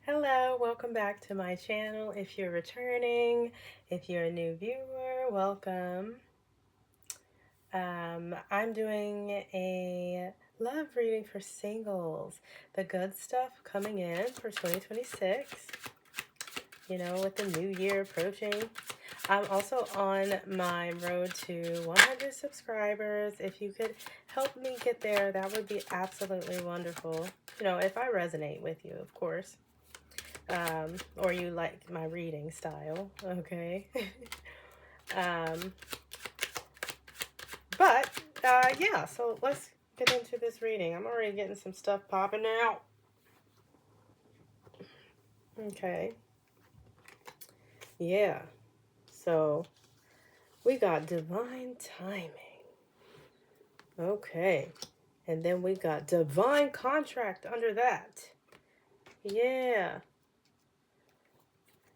Hello, welcome back to my channel. If you're returning, if you're a new viewer, welcome. I'm doing a love reading for singles. The good stuff coming in for 2026, you know, with the new year approaching. I'm also on my road to 100 subscribers. If you could help me get there, that would be absolutely wonderful. You know, if I resonate with you, of course. Or you like my reading style, okay? um, yeah, so let's get into this reading. I'm already getting some stuff popping out. Okay. Yeah. So we got divine timing. Okay. And then we got divine contract under that. Yeah.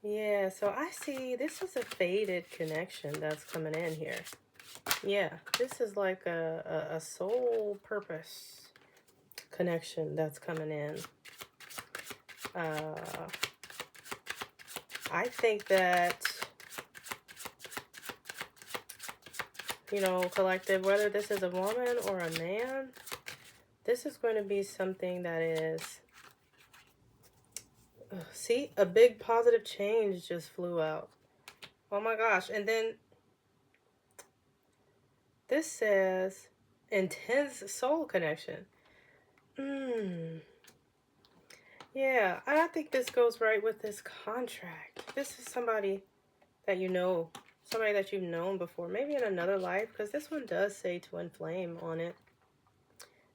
Yeah, so I see this is a faded connection that's coming in here. Yeah, this is like a soul purpose connection that's coming in. I think that, you know, collective, whether this is a woman or a man, this is going to be something that is, see, a big positive change just flew out. Oh my gosh. And then this says intense soul connection. Yeah, I think this goes right with this contract. This is somebody that you know, somebody that you've known before, maybe in another life, because this one does say to inflame on it.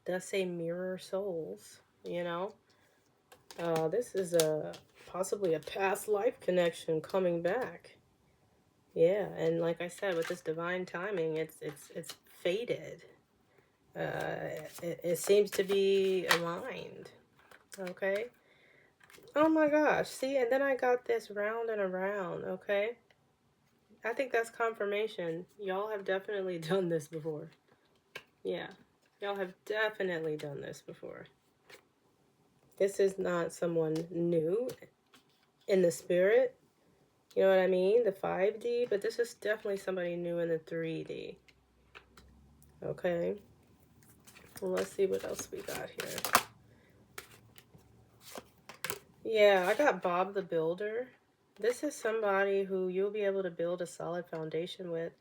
Does say mirror souls, you know. This is possibly a past life connection coming back. Yeah, and like I said, with this divine timing, it's faded. It seems to be aligned. Okay. Oh my gosh. See, and then I got this round and around. Okay. I think that's confirmation. Y'all have definitely done this before. Yeah. Y'all have definitely done this before. This is not someone new in the spirit. You know what I mean? The 5D. But this is definitely somebody new in the 3D. Okay. Well, let's see what else we got here. Yeah, I got Bob the Builder. This is somebody who you'll be able to build a solid foundation with.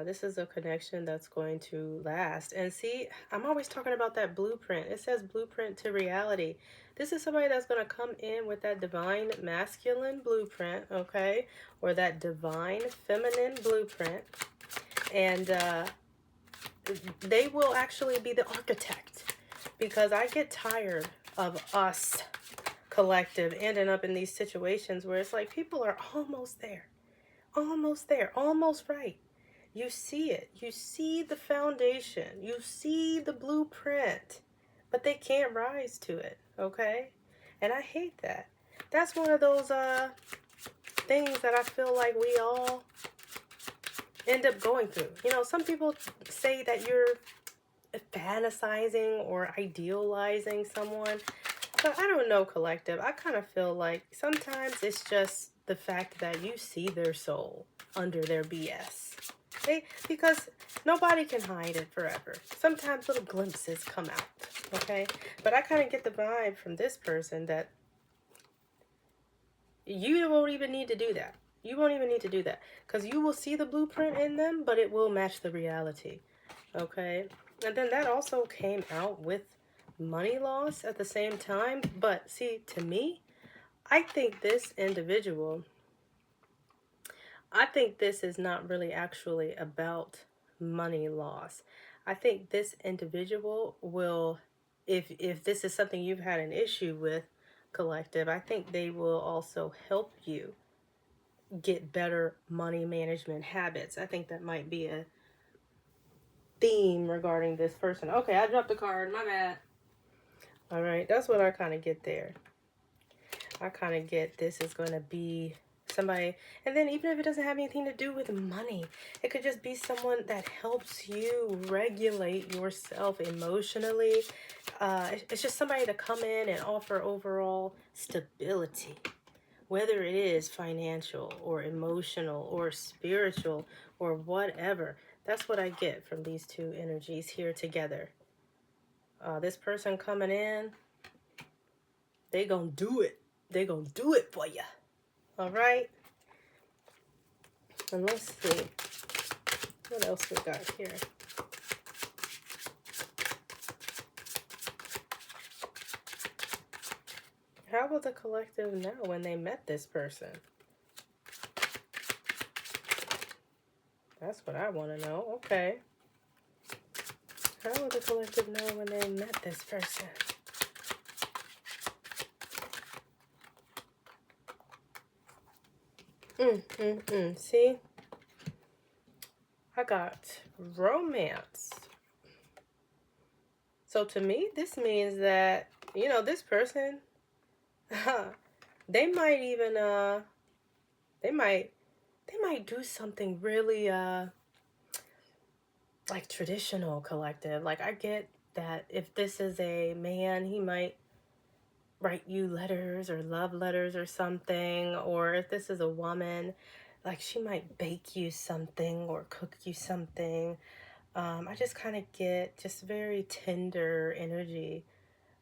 This is a connection that's going to last. And see, I'm always talking about that blueprint. It says blueprint to reality. This is somebody that's going to come in with that divine masculine blueprint, okay? Or that divine feminine blueprint. And they will actually be the architect. Because I get tired of us collective ending up in these situations where it's like people are almost there. Almost there. Almost right. You see it. You see the foundation. You see the blueprint. But they can't rise to it, okay? And I hate that. That's one of those things that I feel like we all end up going through. You know, some people say that you're fantasizing or idealizing someone. But I don't know, collective. I kind of feel like sometimes it's just the fact that you see their soul under their BS. Because nobody can hide it forever. Sometimes little glimpses come out, okay? But I kind of get the vibe from this person that you won't even need to do that. You won't even need to do that. Because you will see the blueprint in them, but it will match the reality, okay? And then that also came out with money loss at the same time. But see, to me, I think this individual... I think this is not really actually about money loss. I think this individual will, if this is something you've had an issue with, collective, I think they will also help you get better money management habits. I think that might be a theme regarding this person. Okay, I dropped the card. My bad. All right, that's what I kind of get there. I kind of get this is going to be somebody, and then even if it doesn't have anything to do with money, it could just be someone that helps you regulate yourself emotionally. It's just somebody to come in and offer overall stability, whether it is financial or emotional or spiritual or whatever. That's what I get from these two energies here together. This person coming in, they gonna do it. They gonna do it for you. All right. And let's see what else we got here. How will the collective know when they met this person? That's what I want to know. Okay. How will the collective know when they met this person? See? I got romance. So to me, this means that, you know, this person, they might even, they might do something really, like traditional collective. Like, I get that if this is a man, he might write you letters or love letters or something. Or if this is a woman, like she might bake you something or cook you something. I just kind of get just very tender energy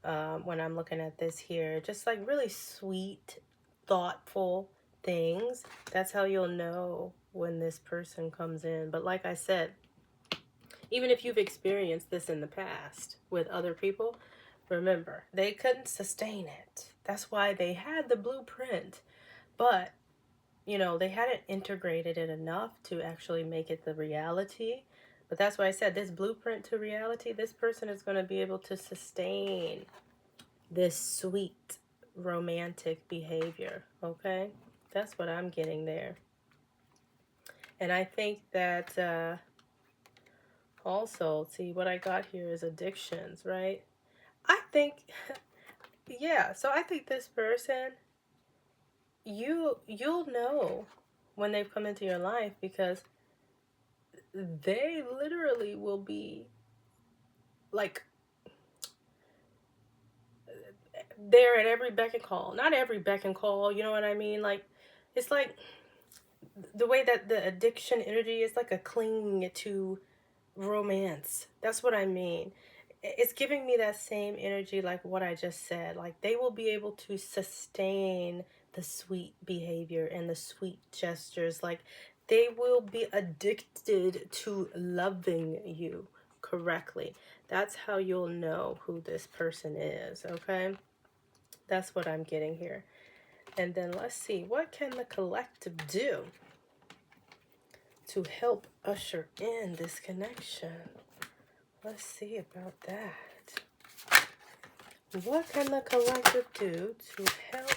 when I'm looking at this here. Just like really sweet, thoughtful things. That's how you'll know when this person comes in. But like I said, even if you've experienced this in the past with other people, remember, they couldn't sustain it. That's why they had the blueprint. But, you know, they hadn't integrated it enough to actually make it the reality. But that's why I said this blueprint to reality, this person is going to be able to sustain this sweet romantic behavior. Okay? That's what I'm getting there. And I think that also, see, what I got here is addictions, right? I think, yeah, so I think this person, you'll know when they've come into your life, because they literally will be like there at every beck and call. Not every beck and call, you know what I mean? Like, it's like the way that the addiction energy is like a cling to romance. That's what I mean. It's giving me that same energy like what I just said. Like, they will be able to sustain the sweet behavior and the sweet gestures. Like, they will be addicted to loving you correctly. That's how you'll know who this person is, okay? That's what I'm getting here. And then let's see, what can the collective do to help usher in this connection? Let's see about that. What can the collective do to help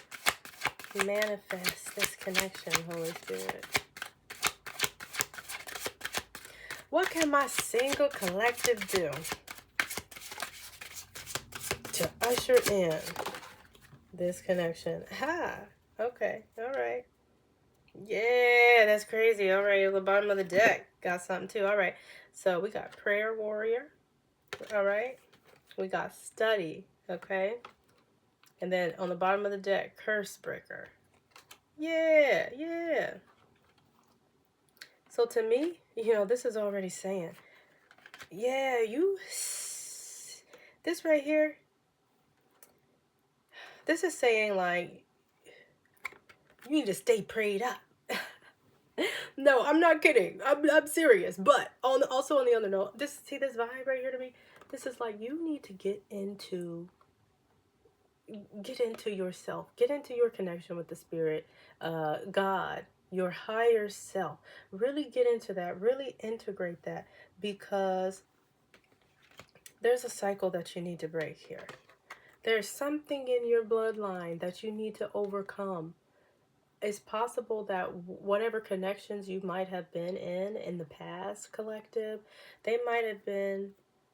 manifest this connection, Holy Spirit? What can my single collective do to usher in this connection? Okay, all right. Yeah, that's crazy. All right, at the bottom of the deck, got something too. All right, so we got prayer warrior. All right, we got study. Okay, and then on the bottom of the deck, curse breaker. Yeah. So to me, you know, this is already saying, yeah, this right here, this is saying like, you need to stay prayed up. No, I'm not kidding. I'm serious. But also on the other note, see this vibe right here to me? This is like, you need to get into yourself. Get into your connection with the spirit, God, your higher self. Really get into that. Really integrate that, because there's a cycle that you need to break here. There's something in your bloodline that you need to overcome. It's possible that whatever connections you might have been in the past, collective, they might have been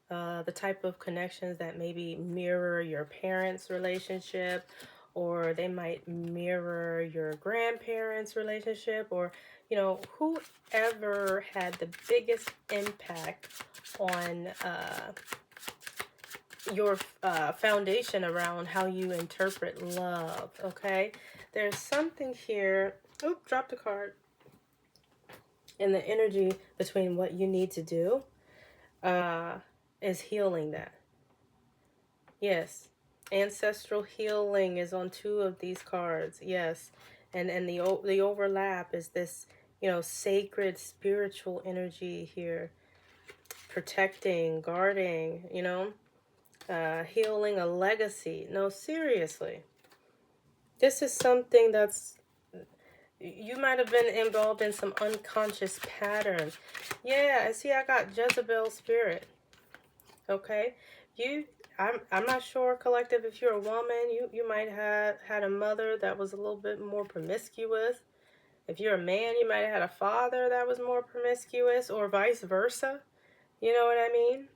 the type of connections that maybe mirror your parents' relationship, or they might mirror your grandparents' relationship, or, you know, whoever had the biggest impact on your foundation around how you interpret love, okay? There's something here. Oop, dropped a card. And the energy between what you need to do is healing that. Yes. Ancestral healing is on 2 of these cards. Yes. And the overlap is this, you know, sacred spiritual energy here. Protecting, guarding, you know, healing a legacy. No, seriously. This is something that's, you might have been involved in some unconscious patterns. Yeah, see, I got Jezebel spirit. Okay, I'm not sure, collective, if you're a woman, you might have had a mother that was a little bit more promiscuous. If you're a man, you might have had a father that was more promiscuous, or vice versa. You know what I mean?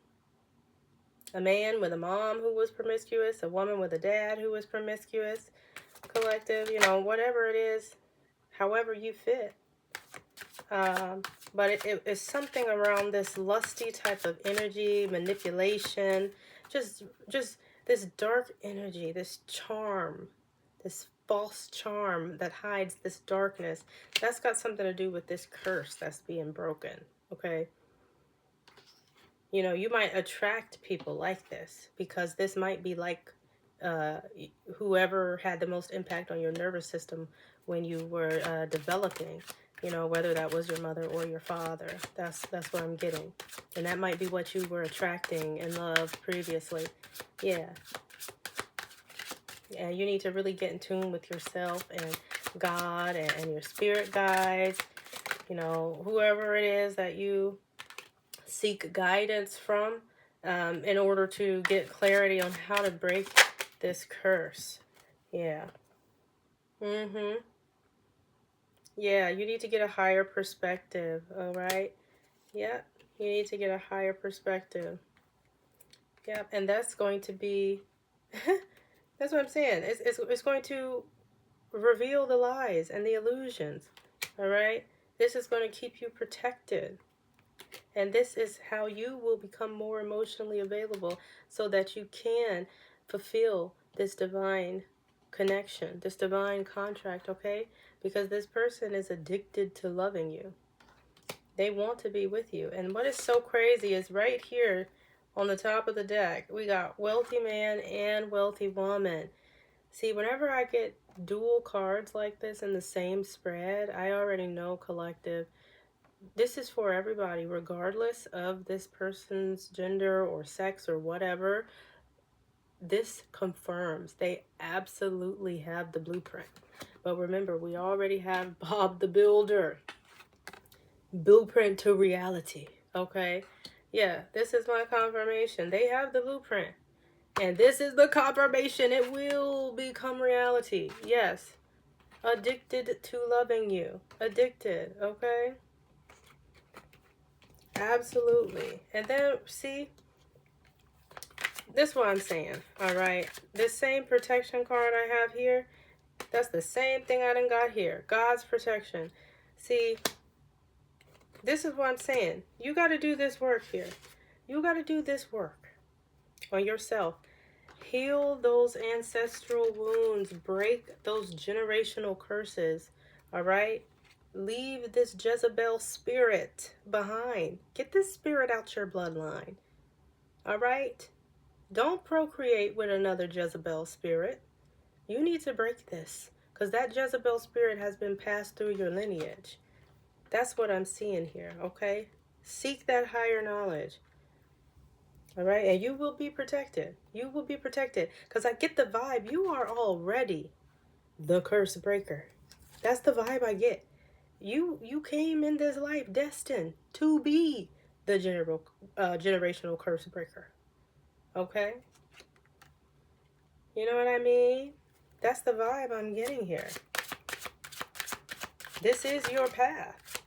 A man with a mom who was promiscuous, a woman with a dad who was promiscuous, collective, you know, whatever it is, however you fit. But it's something around this lusty type of energy, manipulation, just this dark energy, this charm, this false charm that hides this darkness. That's got something to do with this curse that's being broken, okay? You know, you might attract people like this because this might be like whoever had the most impact on your nervous system when you were developing. You know, whether that was your mother or your father. That's what I'm getting. And that might be what you were attracting in love previously. Yeah. And you need to really get in tune with yourself and God and your spirit guides. You know, whoever it is that you seek guidance from in order to get clarity on how to break this curse. Yeah. Mm-hmm. Yeah, you need to get a higher perspective, all right? Yeah, you need to get a higher perspective. Yeah, and that's going to be, that's what I'm saying. It's going to reveal the lies and the illusions, all right? This is going to keep you protected. And this is how you will become more emotionally available so that you can fulfill this divine connection, this divine contract, okay? Because this person is addicted to loving you. They want to be with you. And what is so crazy is right here on the top of the deck, we got wealthy man and wealthy woman. See, whenever I get dual cards like this in the same spread, I already know, collective, this is for everybody, regardless of this person's gender or sex or whatever. This confirms they absolutely have the blueprint. But remember, we already have Bob the Builder. Blueprint to reality. Okay? Yeah, this is my confirmation. They have the blueprint. And this is the confirmation. It will become reality. Yes. Addicted to loving you. Addicted. Okay? Absolutely. And then, see, this is what I'm saying. All right? This same protection card I have here, that's the same thing I done got here. God's protection. See, this is what I'm saying. You got to do this work here. You got to do this work on yourself. Heal those ancestral wounds. Break those generational curses. All right? Leave this Jezebel spirit behind. Get this spirit out your bloodline. All right? Don't procreate with another Jezebel spirit. You need to break this because that Jezebel spirit has been passed through your lineage. That's what I'm seeing here, okay? Seek that higher knowledge. All right? And you will be protected. You will be protected. Because I get the vibe. You are already the curse breaker. That's the vibe I get. You came in this life destined to be the generational curse breaker. Okay? You know what I mean? That's the vibe I'm getting here. This is your path.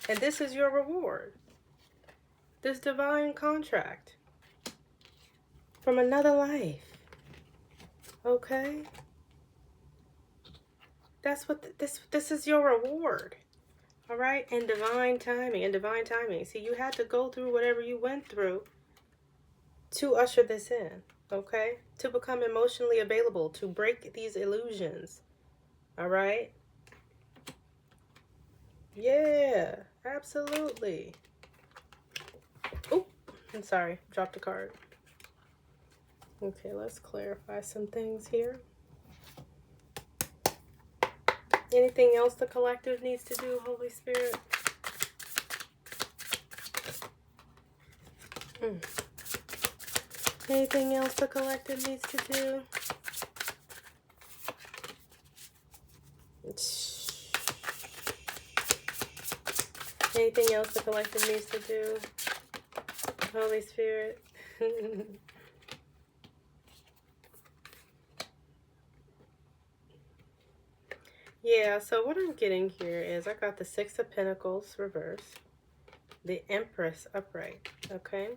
And this is your reward. This divine contract from another life. Okay? That's what this is your reward. All right? And divine timing, and divine timing. See, you had to go through whatever you went through to usher this in, okay? To become emotionally available, to break these illusions. All right? Yeah, absolutely. Oh, I'm sorry, dropped a card. Okay, let's clarify some things here. Anything else the collective needs to do, Holy Spirit? Anything else the collective needs to do? Anything else the collective needs to do? Holy Spirit. Yeah, so what I'm getting here is I got the Six of Pentacles reverse, the Empress upright, okay?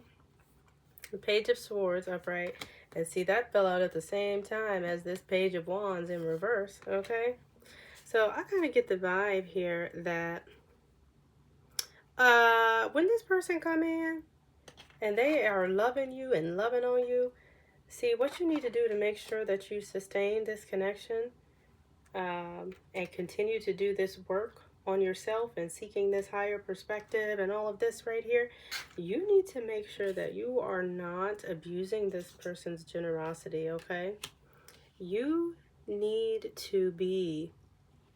The Page of Swords upright, and see that fell out at the same time as this Page of Wands in reverse, okay? So I kind of get the vibe here that when this person come in and they are loving you and loving on you, see what you need to do to make sure that you sustain this connection and continue to do this work on yourself and seeking this higher perspective and all of this right here, you need to make sure that you are not abusing this person's generosity, okay? You need to be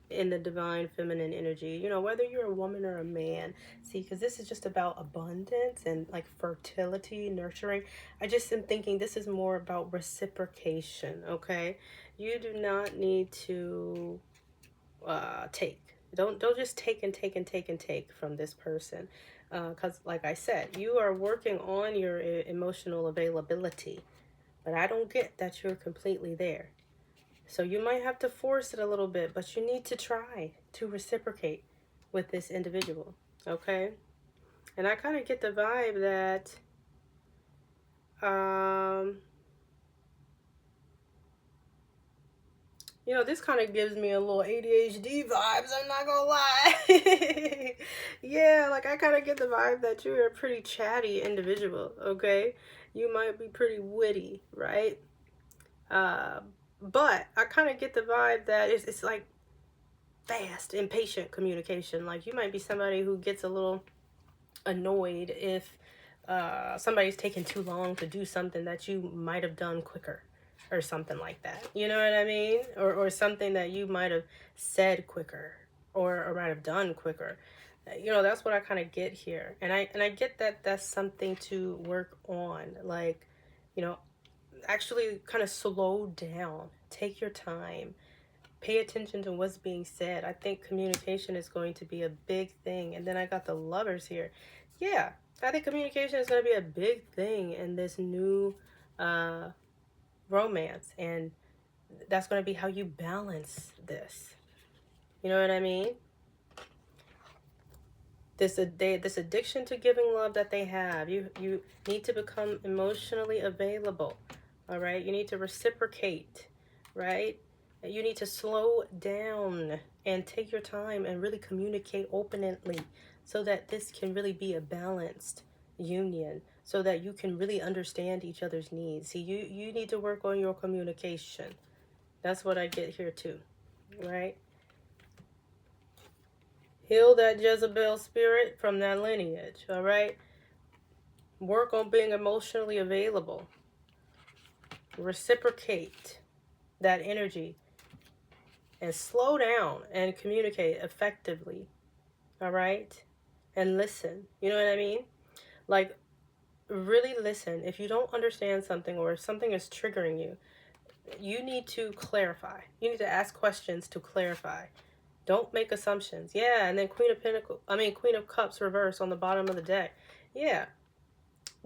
in the divine feminine energy, you know, whether you're a woman or a man. See, because this is just about abundance and like fertility, nurturing. I just am thinking this is more about reciprocation, okay? You do not need to take. Don't just take and take and take and take from this person, because like I said, you are working on your emotional availability, but I don't get that you're completely there. So you might have to force it a little bit, but you need to try to reciprocate with this individual, okay? And I kind of get the vibe that you know, this kind of gives me a little ADHD vibes, I'm not gonna lie. Yeah, like I kind of get the vibe that you're a pretty chatty individual, okay? You might be pretty witty, right? But I kind of get the vibe that it's like fast, impatient communication. Like you might be somebody who gets a little annoyed if somebody's taking too long to do something that you might have done quicker or something like that. You know what I mean? Or something that you might have said quicker or might have done quicker. You know, that's what I kind of get here. And I get that that's something to work on. Like, you know, actually kind of slow down. Take your time. Pay attention to what's being said. I think communication is going to be a big thing. And then I got the Lovers here. Yeah, I think communication is going to be a big thing in this new romance. And that's going to be how you balance this. You know what I mean? This addiction to giving love that they have. You need to become emotionally available. All right? You need to reciprocate, right? You need to slow down and take your time and really communicate openly so that this can really be a balanced union, so that you can really understand each other's needs. See, you need to work on your communication. That's what I get here too, right? Heal that Jezebel spirit from that lineage, all right? Work on being emotionally available. Reciprocate that energy and slow down and communicate effectively, all right? And listen, you know what I mean? Like, really listen. If you don't understand something or if something is triggering you, you need to clarify. You need to ask questions to clarify. Don't make assumptions. Yeah, and then Queen of Cups reverse on the bottom of the deck. Yeah.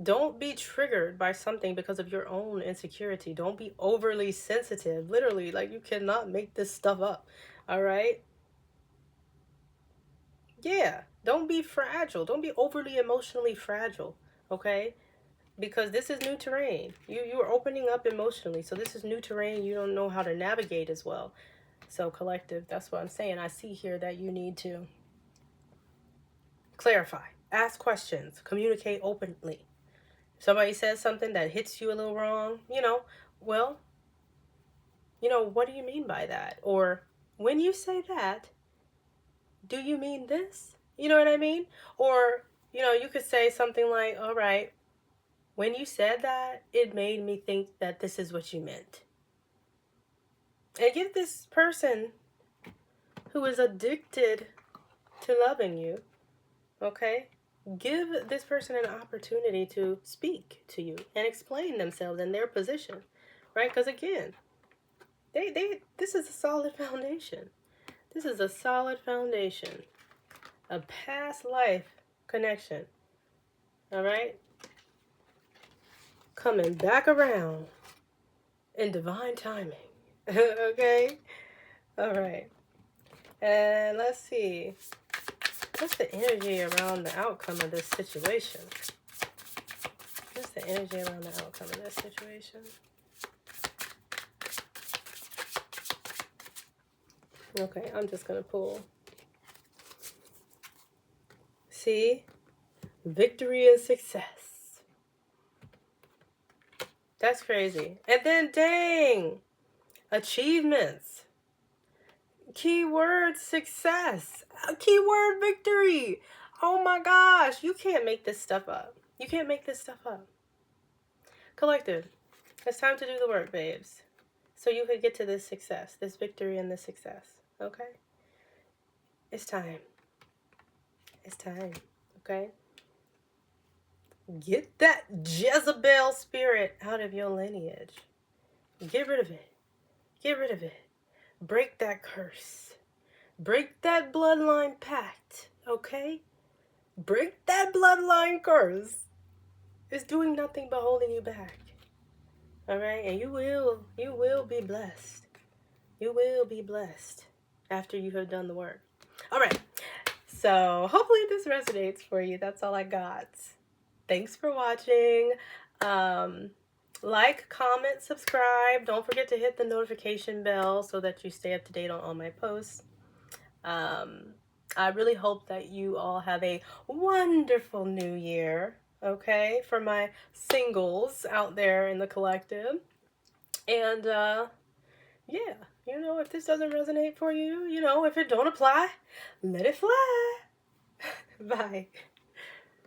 Don't be triggered by something because of your own insecurity. Don't be overly sensitive. Literally, like you cannot make this stuff up. All right? Yeah. Don't be fragile. Don't be overly emotionally fragile. Okay? because this is new terrain. You are opening up emotionally, so this is new terrain. You don't know how to navigate as well. So collective, that's what I'm saying. I see here that you need to clarify, ask questions, communicate openly. If somebody says something that hits you a little wrong, well, what do you mean by that? Or when you say that, do you mean this? You know what I mean? Or, you could say something like, all right, when you said that, it made me think that this is what you meant. And give this person who is addicted to loving you, okay? Give this person an opportunity to speak to you and explain themselves and their position, right? Because again, this is a solid foundation. This is a solid foundation. A past life connection. All right? Coming back around in divine timing. Okay? All right. And let's see. What's the energy around the outcome of this situation? What's the energy around the outcome of this situation? Okay, I'm just going to pull. See? Victory and success. That's crazy. And then, dang, achievements. Keyword success. Keyword victory. Oh my gosh, you can't make this stuff up. You can't make this stuff up. Collective, it's time to do the work, babes. So you could get to this success, this victory and this success. Okay? It's time. It's time. Okay? Get that Jezebel spirit out of your lineage. Get rid of it. Get rid of it. Break that curse. Break that bloodline pact. Okay? Break that bloodline curse. It's doing nothing but holding you back. Alright? And you will be blessed. You will be blessed after you have done the work. Alright. So hopefully this resonates for you. That's all I got. Thanks for watching. Like, comment, subscribe. Don't forget to hit the notification bell so that you stay up to date on all my posts. I really hope that you all have a wonderful new year, okay, for my singles out there in the collective. And, yeah, if this doesn't resonate for you, if it don't apply, let it fly. Bye.